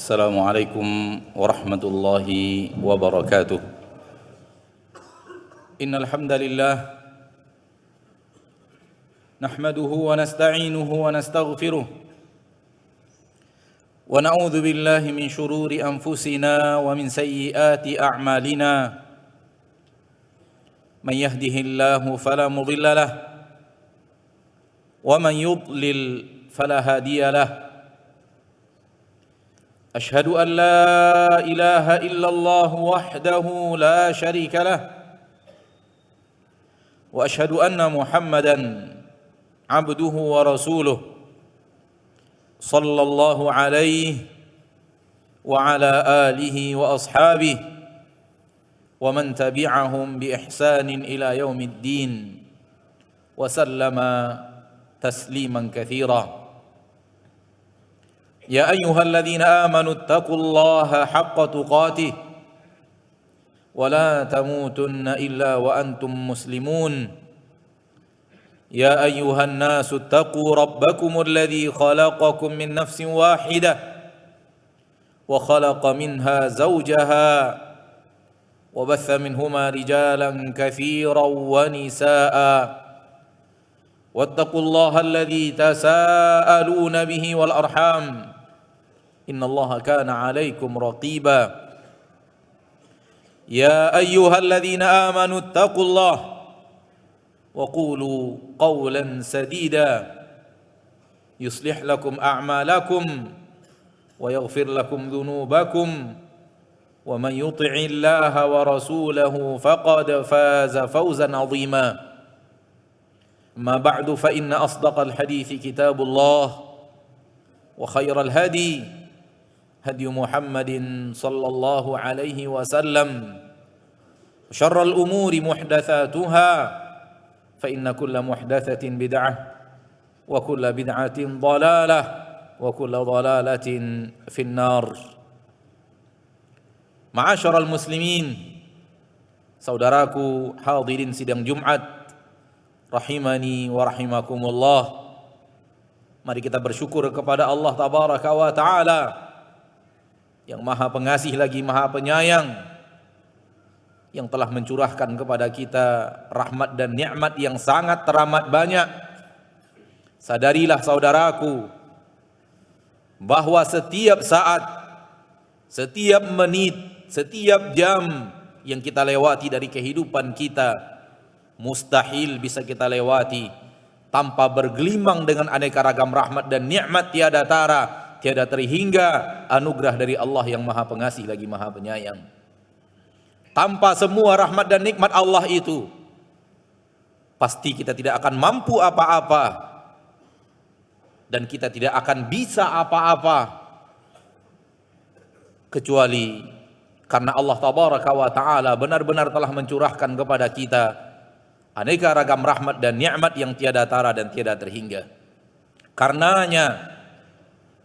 السلام عليكم ورحمة الله وبركاته. إن الحمد لله نحمده ونستعينه ونستغفره ونعوذ بالله من شرور أنفسنا ومن سيئات أعمالنا. من يهده الله فلا مضل له ومن يضلل فلا هادي له. أشهد أن لا إله إلا الله وحده لا شريك له وأشهد أن محمدا عبده ورسوله صلى الله عليه وعلى آله وأصحابه ومن تبعهم بإحسان إلى يوم الدين وسلم تسليما كثيرا. يا أيها الذين آمنوا اتقوا الله حق تقاته ولا تموتن إلا وأنتم مسلمون. يا أيها الناس اتقوا ربكم الذي خلقكم من نفس واحدة وخلق منها زوجها وبث منهما رجالا كثيرا ونساء واتقوا الله الذي تساءلون به والأرحام إن الله كان عليكم رقيبا. يا أيها الذين آمنوا اتقوا الله وقولوا قولا سديدا يصلح لكم أعمالكم ويغفر لكم ذنوبكم ومن يطع الله ورسوله فقد فاز فوزا عظيما. ما بعد فإن أصدق الحديث كتاب الله وخير الهدي هدي محمد صلى الله عليه وسلم وشر الأمور محدثاتها فإن كل محدثة بدعة وكل بدعة ضلالة وكل ضلالة في النار. Ma'asyiral muslimin, saudaraku hadirin sidang Jumat rahimani wa rahimakumullah. Mari kita bersyukur kepada Allah tabaraka wa taala yang maha pengasih lagi maha penyayang, yang telah mencurahkan kepada kita rahmat dan nikmat yang sangat teramat banyak. Sadarilah saudaraku bahwa setiap saat, setiap menit, setiap jam yang kita lewati dari kehidupan kita mustahil bisa kita lewati tanpa bergelimang dengan aneka ragam rahmat dan nikmat tiada tara, tiada terhingga anugerah dari Allah yang maha pengasih lagi maha penyayang. Tanpa semua rahmat dan nikmat Allah itu, pasti kita tidak akan mampu apa-apa dan kita tidak akan bisa apa-apa kecuali karena Allah tabaraka wa taala benar-benar telah mencurahkan kepada kita aneka ragam rahmat dan nikmat yang tiada tara dan tiada terhingga. Karenanya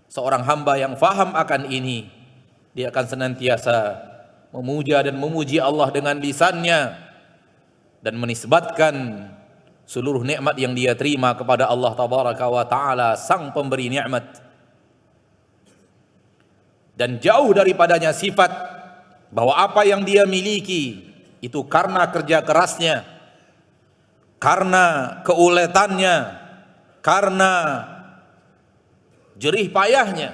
seorang hamba yang faham akan ini, dia akan senantiasa memuja dan memuji Allah dengan lisannya dan menisbatkan seluruh nikmat yang dia terima kepada Allah tabaraka wa taala sang pemberi nikmat, dan jauh daripadanya sifat bahwa apa yang dia miliki itu karena kerja kerasnya, karena keuletannya, karena jerih payahnya.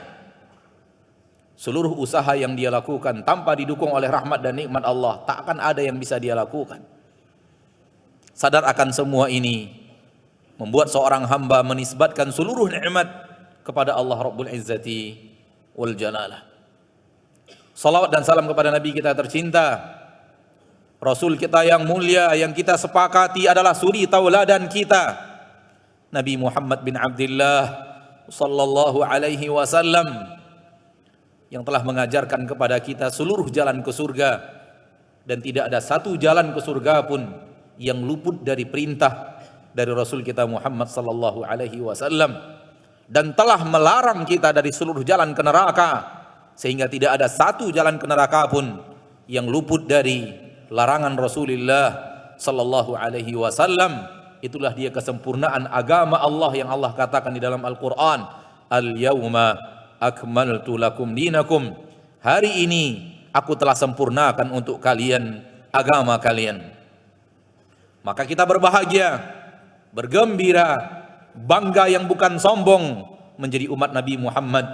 Seluruh usaha yang dia lakukan tanpa didukung oleh rahmat dan nikmat Allah, tak akan ada yang bisa dia lakukan. Sadar akan semua ini membuat seorang hamba menisbatkan seluruh nikmat kepada Allah Rabbul Izzati wal Jalalah. Salawat dan salam kepada Nabi kita tercinta, Rasul kita yang mulia, yang kita sepakati adalah suri tauladan kita, Nabi Muhammad bin Abdullah sallallahu alaihi wasallam, yang telah mengajarkan kepada kita seluruh jalan ke surga, dan tidak ada satu jalan ke surga pun yang luput dari perintah dari Rasul kita Muhammad sallallahu alaihi wasallam, dan telah melarang kita dari seluruh jalan ke neraka, sehingga tidak ada satu jalan ke neraka pun yang luput dari larangan Rasulullah sallallahu alaihi wasallam. Itulah dia kesempurnaan agama Allah yang Allah katakan di dalam Al-Qur'an, al-yawma akmaltu lakum dinakum. Hari ini aku telah sempurnakan untuk kalian agama kalian. Maka kita berbahagia, bergembira, bangga yang bukan sombong menjadi umat Nabi Muhammad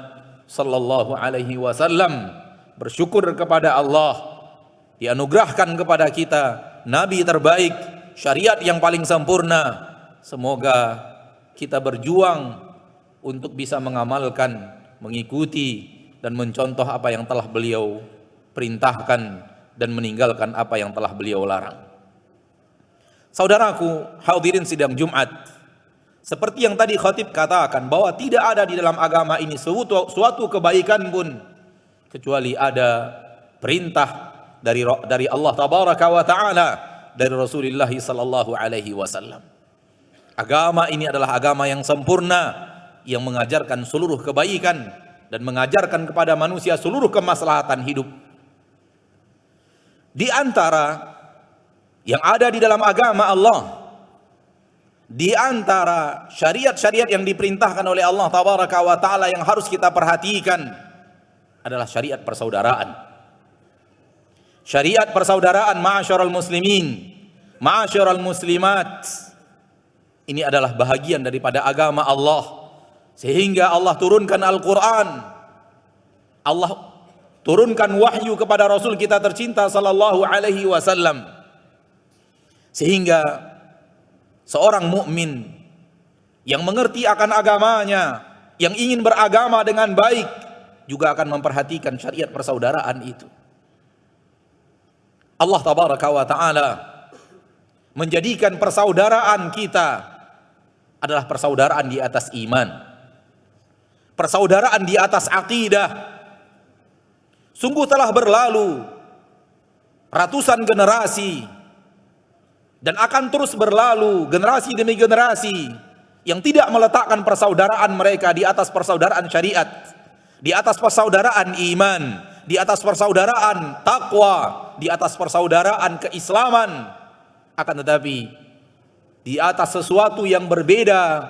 sallallahu alaihi wasallam. Bersyukur kepada Allah dianugerahkan kepada kita nabi terbaik, syariat yang paling sempurna. Semoga kita berjuang untuk bisa mengamalkan, mengikuti dan mencontoh apa yang telah beliau perintahkan dan meninggalkan apa yang telah beliau larang. Saudaraku, hadirin sidang Jumat, seperti yang tadi khatib katakan bahwa tidak ada di dalam agama ini suatu kebaikan pun kecuali ada perintah dari Allah tabaraka wa taala, dari Rasulullah sallallahu alaihi wasallam. Agama ini adalah agama yang sempurna, yang mengajarkan seluruh kebaikan dan mengajarkan kepada manusia seluruh kemaslahatan hidup. Di antara yang ada di dalam agama Allah, di antara syariat-syariat yang diperintahkan oleh Allah tabaraka wa taala yang harus kita perhatikan adalah syariat persaudaraan. Syariat persaudaraan, ma'asyiral muslimin, ma'asyiral muslimat. Ini adalah bahagian daripada agama Allah. Sehingga Allah turunkan Al-Quran, Allah turunkan wahyu kepada Rasul kita tercinta sallallahu alaihi wasallam, sehingga seorang mukmin yang mengerti akan agamanya, yang ingin beragama dengan baik, juga akan memperhatikan syariat persaudaraan itu. Allah tabaraka wa ta'ala menjadikan persaudaraan kita adalah persaudaraan di atas iman, persaudaraan di atas akidah. Sungguh telah berlalu ratusan generasi dan akan terus berlalu generasi demi generasi yang tidak meletakkan persaudaraan mereka di atas persaudaraan syariat, di atas persaudaraan iman, di atas persaudaraan takwa, di atas persaudaraan keislaman. Akan tetapi di atas sesuatu yang berbeda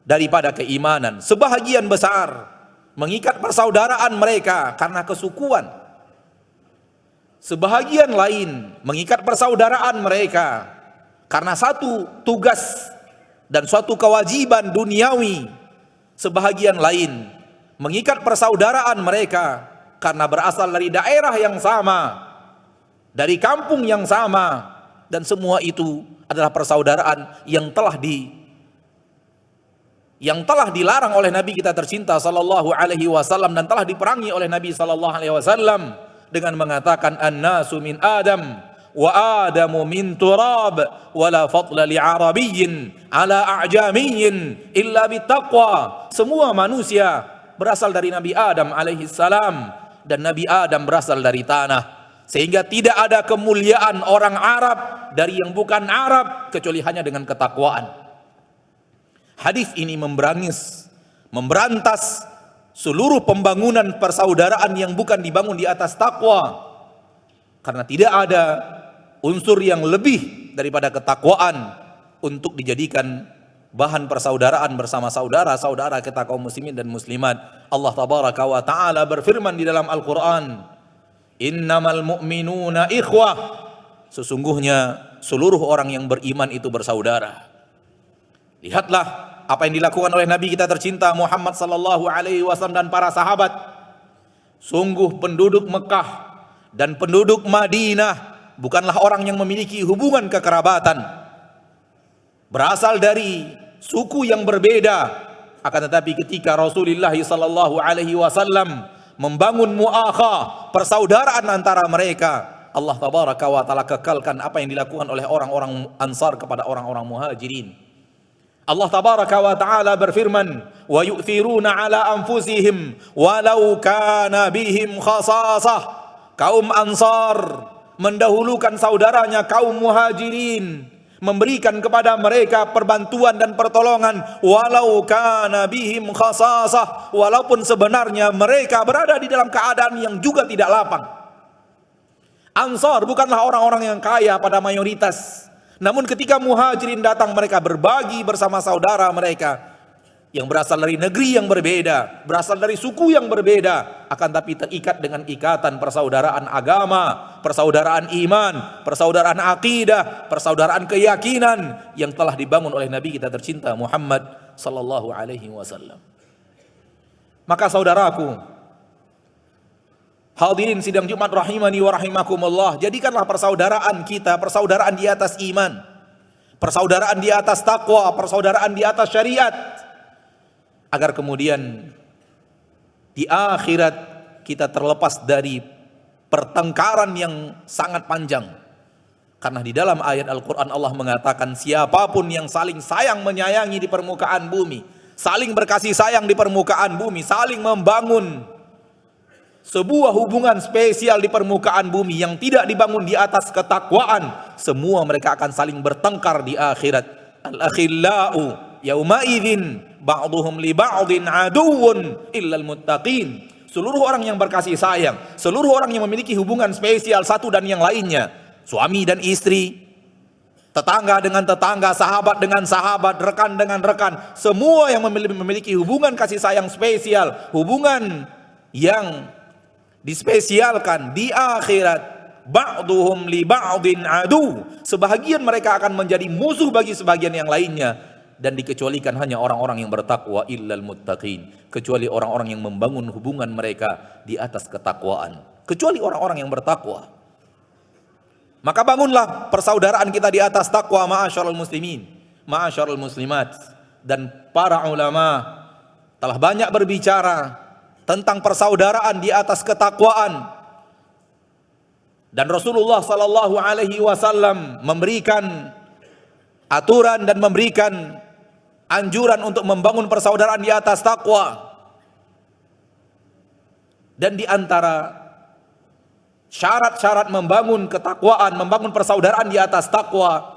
daripada keimanan. Sebahagian besar mengikat persaudaraan mereka karena kesukuan. Sebahagian lain mengikat persaudaraan mereka karena satu tugas dan suatu kewajiban duniawi. Sebahagian lain mengikat persaudaraan mereka karena berasal dari daerah yang sama, dari kampung yang sama, dan semua itu adalah persaudaraan yang telah dilarang oleh Nabi kita tercinta sallallahu alaihi wasallam dan telah diperangi oleh Nabi sallallahu alaihi wasallam dengan mengatakan an-nasu min Adam wa Adamu min turab wa la fadla li arabiyyin ala a'jamiyyin illa bittaqwa. Semua manusia berasal dari Nabi Adam alaihi salam dan Nabi Adam berasal dari tanah, sehingga tidak ada kemuliaan orang Arab dari yang bukan Arab kecuali hanya dengan ketakwaan. Hadis ini memberantas seluruh pembangunan persaudaraan yang bukan dibangun di atas takwa, karena tidak ada unsur yang lebih daripada ketakwaan untuk dijadikan bahan persaudaraan bersama saudara-saudara kita kaum muslimin dan muslimat. Allah tabaraka wa ta'ala berfirman di dalam Al-Quran, innamal mu'minuna ikhwah, sesungguhnya seluruh orang yang beriman itu bersaudara. Lihatlah apa yang dilakukan oleh Nabi kita tercinta Muhammad sallallahu alaihi wasallam dan para sahabat. Sungguh penduduk Mekah dan penduduk Madinah bukanlah orang yang memiliki hubungan kekerabatan, berasal dari suku yang berbeda. Akan tetapi ketika Rasulullah sallallahu alaihi wasallam membangun mu'akhah, persaudaraan antara mereka, Allah tabaraka wa taala kekalkan apa yang dilakukan oleh orang-orang Ansar kepada orang-orang Muhajirin. Allah tabaraka wa taala berfirman, wa yu'thiruna ala anfusihim walau kana bihim khasasah. Kaum Ansar mendahulukan saudaranya kaum Muhajirin, memberikan kepada mereka perbantuan dan pertolongan walau kana bihim khasasah, walaupun sebenarnya mereka berada di dalam keadaan yang juga tidak lapang. Ansar bukanlah orang-orang yang kaya pada mayoritas, namun ketika Muhajirin datang mereka berbagi bersama saudara mereka. yang berasal dari negeri yang berbeda, berasal dari suku yang berbeda, akan tapi terikat dengan ikatan persaudaraan agama, persaudaraan iman, persaudaraan akidah, persaudaraan keyakinan yang telah dibangun oleh Nabi kita tercinta Muhammad sallallahu alaihi wasallam. Maka saudaraku, hadirin sidang Jumat rahimani wa rahimakumullah, jadikanlah persaudaraan kita persaudaraan di atas iman, persaudaraan di atas takwa, persaudaraan di atas syariat, agar kemudian di akhirat kita terlepas dari pertengkaran yang sangat panjang. Karena di dalam ayat Al-Quran Allah mengatakan, siapapun yang saling sayang menyayangi di permukaan bumi, saling berkasih sayang di permukaan bumi, saling membangun sebuah hubungan spesial di permukaan bumi yang tidak dibangun di atas ketakwaan, semua mereka akan saling bertengkar di akhirat. Al-akhillau yauma idzin ba'duhum li ba'din aduwwun illal muttaqin. Seluruh orang yang berkasih sayang, seluruh orang yang memiliki hubungan spesial satu dan yang lainnya, suami dan istri, tetangga dengan tetangga, sahabat dengan sahabat, rekan dengan rekan, semua yang memiliki hubungan kasih sayang spesial, hubungan yang dispesialkan di akhirat, ba'duhum li ba'din adu, sebahagian mereka akan menjadi musuh bagi sebagian yang lainnya. Dan dikecualikan hanya orang-orang yang bertakwa, illal muttaqin, kecuali orang-orang yang membangun hubungan mereka di atas ketakwaan, kecuali orang-orang yang bertakwa. Maka bangunlah persaudaraan kita di atas takwa, ma'asyarul muslimin, ma'asyarul muslimat. Dan para ulama telah banyak berbicara tentang persaudaraan di atas ketakwaan. Dan Rasulullah sallallahu alaihi wasallam memberikan aturan dan memberikan anjuran untuk membangun persaudaraan di atas takwa. Dan di antara syarat-syarat membangun ketakwaan, membangun persaudaraan di atas takwa,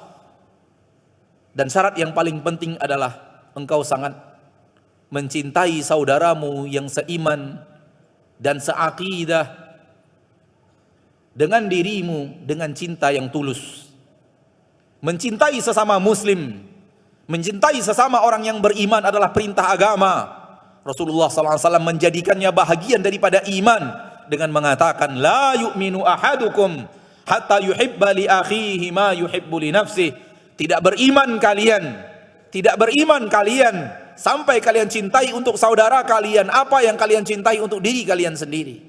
dan syarat yang paling penting adalah engkau sangat mencintai saudaramu yang seiman dan seakidah dengan dirimu dengan cinta yang tulus. Mencintai sesama muslim, mencintai sesama orang yang beriman adalah perintah agama. Rasulullah SAW menjadikannya bahagian daripada iman dengan mengatakan, la yu'minu ahadukum hatta yuhibba li akhihi ma yuhibbu li nafsih. Tidak beriman kalian sampai kalian cintai untuk saudara kalian apa yang kalian cintai untuk diri kalian sendiri.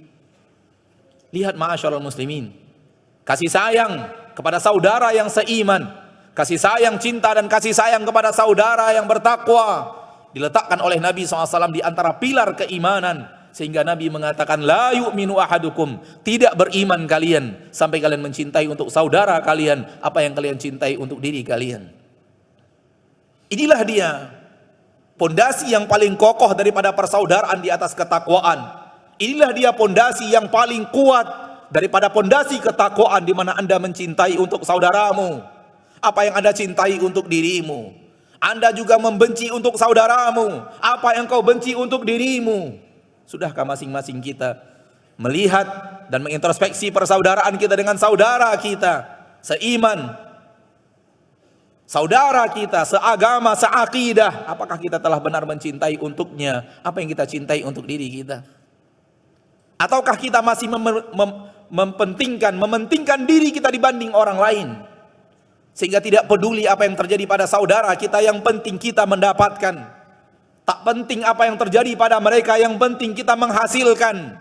Lihat ma'asyarul muslimin, kasih sayang kepada saudara yang seiman, kasih sayang, cinta dan kasih sayang kepada saudara yang bertakwa diletakkan oleh Nabi SAW di antara pilar keimanan, sehingga Nabi mengatakan, la yu'minu ahadukum, tidak beriman kalian sampai kalian mencintai untuk saudara kalian apa yang kalian cintai untuk diri kalian. Inilah dia pondasi yang paling kokoh daripada persaudaraan di atas ketakwaan. Inilah dia pondasi yang paling kuat daripada pondasi ketakwaan, di mana Anda mencintai untuk saudaramu apa yang Anda cintai untuk dirimu. Anda juga membenci untuk saudaramu apa yang kau benci untuk dirimu. Sudahkah masing-masing kita melihat dan mengintrospeksi persaudaraan kita dengan saudara kita seiman, saudara kita seagama, seakidah? Apakah kita telah benar mencintai untuknya apa yang kita cintai untuk diri kita? Ataukah kita masih mementingkan diri kita dibanding orang lain, sehingga tidak peduli apa yang terjadi pada saudara kita, yang penting kita mendapatkan. Tak penting apa yang terjadi pada mereka, yang penting kita menghasilkan.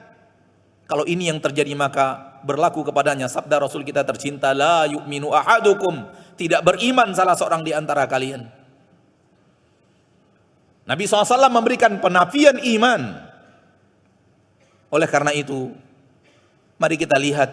Kalau ini yang terjadi, maka berlaku kepadanya sabda Rasul kita tercinta, la yu'minu ahadukum, tidak beriman salah seorang di antara kalian. Nabi SAW memberikan penafian iman. Oleh karena itu, mari kita lihat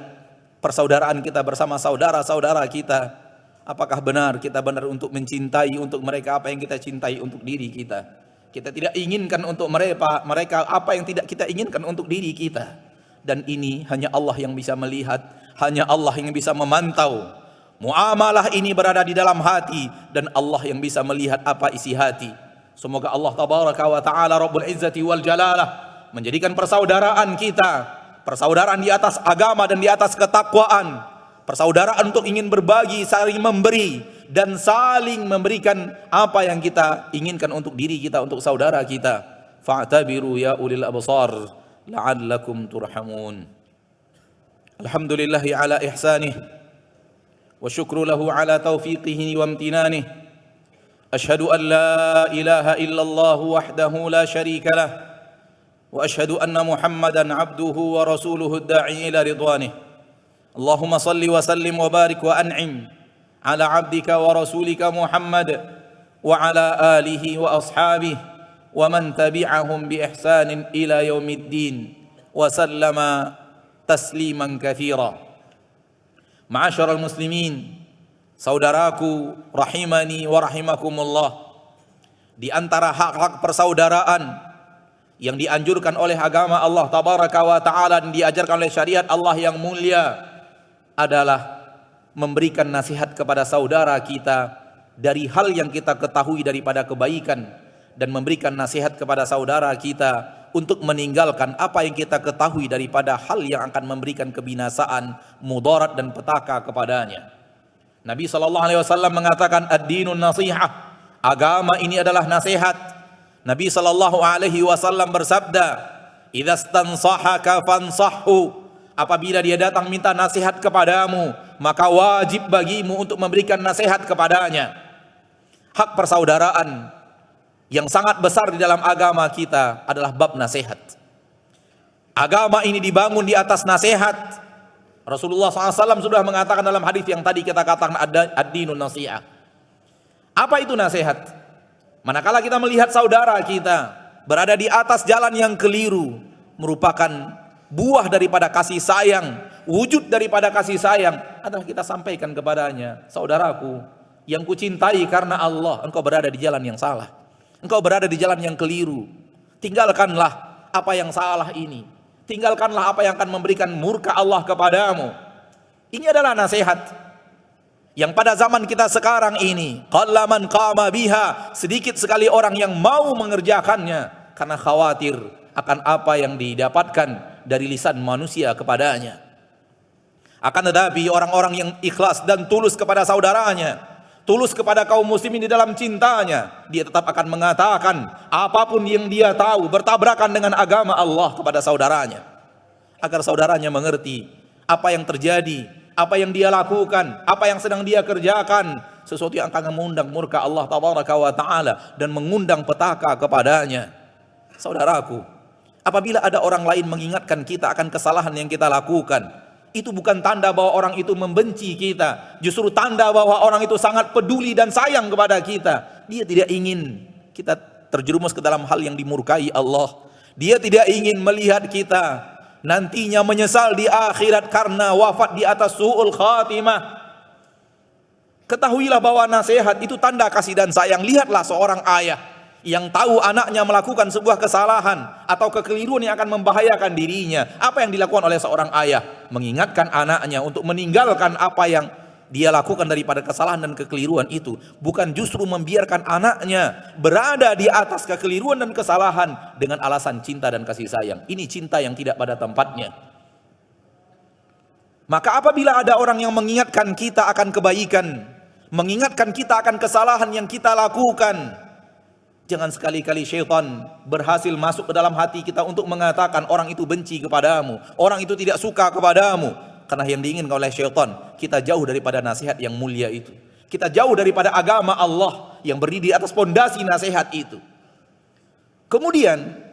persaudaraan kita bersama saudara-saudara kita. Apakah benar kita benar untuk mencintai untuk mereka apa yang kita cintai untuk diri kita? Kita tidak inginkan untuk mereka apa yang tidak kita inginkan untuk diri kita. Dan ini hanya Allah yang bisa melihat, hanya Allah yang bisa memantau. Muamalah ini berada di dalam hati, dan Allah yang bisa melihat apa isi hati. Semoga Allah tabaraka wa ta'ala Rabbul Izzati wal Jalalah menjadikan persaudaraan kita persaudaraan di atas agama dan di atas ketakwaan, persaudaraan untuk ingin berbagi, saling memberi, dan saling memberikan apa yang kita inginkan untuk diri kita, untuk saudara kita. Fa'tabiru ya ulil absar la'allakum turhamun. Alhamdulillahi ala ihsanih wa syukru lahu ala taufiqihi wa amtinanih. Ashhadu an la ilaha illallah wahdahu la syarika lah wa ashhadu anna Muhammadan abduhu wa rasuluhu ad-da'i ila ridwanih. Allahumma salli wa sallim wa barik wa an'im ala abdika wa rasulika Muhammad wa ala alihi wa ashabihi wa man tabi'ahum bi ihsanin ila yaumiddin wa sallama tasliman katsira. Ma'asyiral muslimin, saudaraku rahimani wa rahimakumullah, di antara hak-hak persaudaraan yang dianjurkan oleh agama Allah tabaraka wa taala dan diajarkan oleh syariat Allah yang mulia adalah memberikan nasihat kepada saudara kita dari hal yang kita ketahui daripada kebaikan, dan memberikan nasihat kepada saudara kita untuk meninggalkan apa yang kita ketahui daripada hal yang akan memberikan kebinasaan, mudarat dan petaka kepadanya. Nabi SAW mengatakan ad-dinun nasihah, agama ini adalah nasihat. Nabi SAW bersabda, idza stansahaka fansahhu, apabila dia datang minta nasihat kepadamu, maka wajib bagimu untuk memberikan nasihat kepadanya. Hak persaudaraan yang sangat besar di dalam agama kita adalah bab nasihat. Agama ini dibangun di atas nasihat. Rasulullah SAW sudah mengatakan dalam hadis yang tadi kita katakan ad-dinun nasihah. Apa itu nasihat? Manakala kita melihat saudara kita berada di atas jalan yang keliru, merupakan buah daripada kasih sayang, wujud daripada kasih sayang adalah kita sampaikan kepadanya, saudaraku yang kucintai karena Allah, engkau berada di jalan yang salah, engkau berada di jalan yang keliru. Tinggalkanlah apa yang salah ini. Tinggalkanlah apa yang akan memberikan murka Allah kepadamu. Ini adalah nasihat yang pada zaman kita sekarang ini qallaman qama biha, sedikit sekali orang yang mau mengerjakannya karena khawatir akan apa yang didapatkan dari lisan manusia kepadanya. Akan tetapi orang-orang yang ikhlas dan tulus kepada saudaranya, tulus kepada kaum muslimin di dalam cintanya, dia tetap akan mengatakan apapun yang dia tahu bertabrakan dengan agama Allah kepada saudaranya, agar saudaranya mengerti apa yang terjadi, apa yang dia lakukan, apa yang sedang dia kerjakan, sesuatu yang akan mengundang murka Allah tabaraka wa taala dan mengundang petaka kepadanya. Saudaraku, apabila ada orang lain mengingatkan kita akan kesalahan yang kita lakukan, itu bukan tanda bahwa orang itu membenci kita, justru tanda bahwa orang itu sangat peduli dan sayang kepada kita. Dia tidak ingin kita terjerumus ke dalam hal yang dimurkai Allah. Dia tidak ingin melihat kita nantinya menyesal di akhirat karena wafat di atas su'ul khatimah. Ketahuilah bahwa nasihat itu tanda kasih dan sayang. Lihatlah seorang ayah yang tahu anaknya melakukan sebuah kesalahan atau kekeliruan yang akan membahayakan dirinya. Apa yang dilakukan oleh seorang ayah? Mengingatkan anaknya untuk meninggalkan apa yang dia lakukan daripada kesalahan dan kekeliruan itu. Bukan justru membiarkan anaknya berada di atas kekeliruan dan kesalahan dengan alasan cinta dan kasih sayang. Ini cinta yang tidak pada tempatnya. Maka apabila ada orang yang mengingatkan kita akan kebaikan, mengingatkan kita akan kesalahan yang kita lakukan, jangan sekali-kali syaitan berhasil masuk ke dalam hati kita untuk mengatakan orang itu benci kepadamu, orang itu tidak suka kepadamu. Karena yang diinginkan oleh syaitan, kita jauh daripada nasihat yang mulia itu. Kita jauh daripada agama Allah yang berdiri di atas pondasi nasihat itu. Kemudian,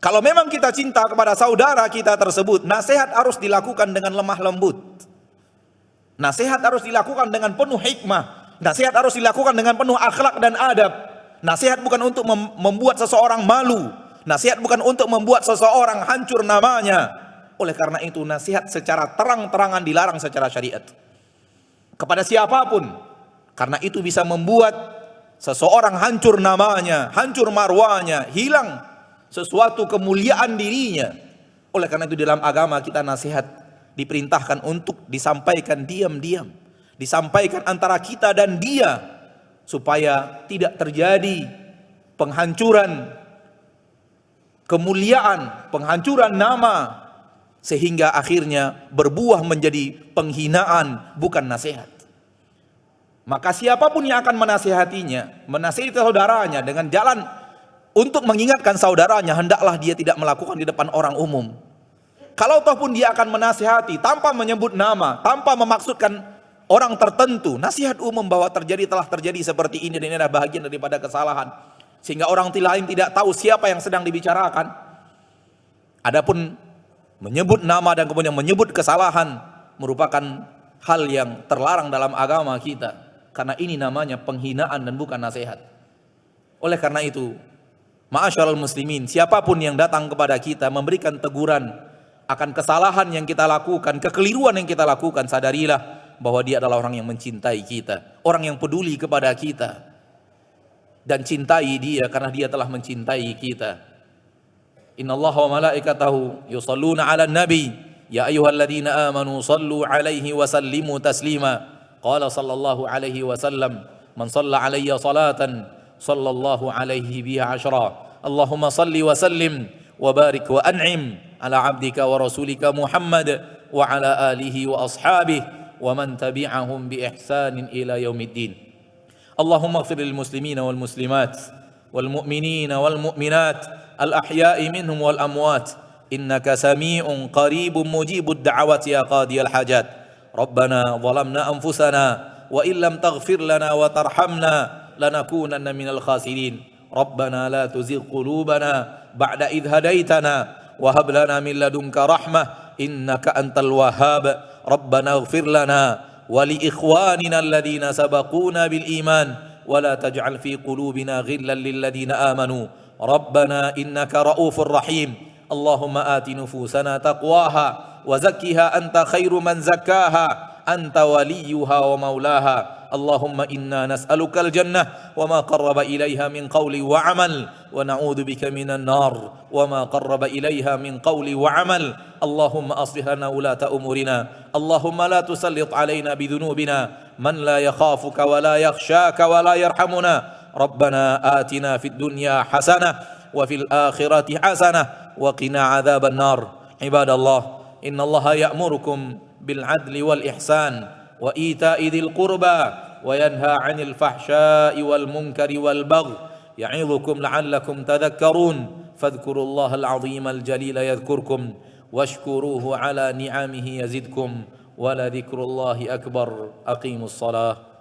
kalau memang kita cinta kepada saudara kita tersebut, nasihat harus dilakukan dengan lemah lembut. Nasihat harus dilakukan dengan penuh hikmah. Nasihat harus dilakukan dengan penuh akhlak dan adab. Nasihat bukan untuk membuat seseorang malu. Nasihat bukan untuk membuat seseorang hancur namanya. Oleh karena itu nasihat secara terang-terangan dilarang secara syariat kepada siapapun. Karena itu bisa membuat seseorang hancur namanya, hancur marwahnya, hilang sesuatu kemuliaan dirinya. Oleh karena itu dalam agama kita nasihat diperintahkan untuk disampaikan diam-diam. Disampaikan antara kita dan dia, supaya tidak terjadi penghancuran kemuliaan, penghancuran nama, sehingga akhirnya berbuah menjadi penghinaan, bukan nasihat. Maka siapapun yang akan menasihatinya, menasihati saudaranya dengan jalan untuk mengingatkan saudaranya, hendaklah dia tidak melakukan di depan orang umum. Kalau toh pun dia akan menasihati tanpa menyebut nama, tanpa memaksudkan orang tertentu, nasihat umum bahwa telah terjadi seperti ini dan ini adalah bagian daripada kesalahan, sehingga orang lain tidak tahu siapa yang sedang dibicarakan. Adapun menyebut nama dan kemudian menyebut kesalahan merupakan hal yang terlarang dalam agama kita, karena ini namanya penghinaan dan bukan nasihat. Oleh karena itu, ma'asyiral muslimin, siapapun yang datang kepada kita memberikan teguran akan kesalahan yang kita lakukan, kekeliruan yang kita lakukan, sadarilah bahwa dia adalah orang yang mencintai kita, orang yang peduli kepada kita, dan cintai dia karena dia telah mencintai kita. Innallaha wa malaikatahu yusalluna 'alan nabi ya ayyuhalladzina amanu sallu 'alaihi wa sallimu taslima. Qala sallallahu alaihi wasallam, man shalla 'alayya salatan sallallahu alaihi biha 'ashra. Allahumma salli wa sallim wa barik wa an'im ala 'abdika wa rasulika Muhammad wa ala alihi wa ashabihi wa man tabi'ahum bi ihsanin ila yaumiddin. Allahumma ighfir lil muslimina wal muslimat wal mu'minina wal mu'minat al ahya'i minhum wal amwat innaka sami'un qaribun mujibud da'awati ya qadiyal hajat. Rabbana zalamna anfusana wa illam taghfir lana wa tarhamna lanakunanna minal khasirin. Rabbana la tuzigh qulubana ba'da idh hadaitana wa hab lana min ladunka rahmah innaka antal wahhab. Rabbana ighfir lana wa li ikhwanina alladhina sabaquna bil iman wa la taj'al fi qulubina ghillan lil ladina amanu. Rabbana innaka raufur rahim. Allahumma ati nufusana taqwaha wa zakkiha anta khairu man zakkaha anta waliyuha wa maulaha. Allahumma inna nas'aluka al-jannah wa ma qarraba ilaiha min qawli wa amal wa na'udzu bika minan nar wa ma qarraba ilaiha min qawli wa amal. Allahumma aslih lana ulata umurina. Allahumma la tusallit alaina bidhunubina man la yakhafuka wa la yakhshaka wa la yarhamuna. Rabbana atina fid dunya hasanah wa fil akhirati hasanah wa qina adzaban nar. Ibadallah, innallaha ya'murukum bil adli wal ihsan wa ita'i dzil qurba wa yanha 'anil fahsya'i wal munkari wal baghi ya'idzukum la'allakum tadhakkarun. Fadhkurullaha al-'azima al-jalila yadhkurkum washkuruhu 'ala ni'amihi yazidkum wa la dzikrullahi akbar. Aqimus shalah.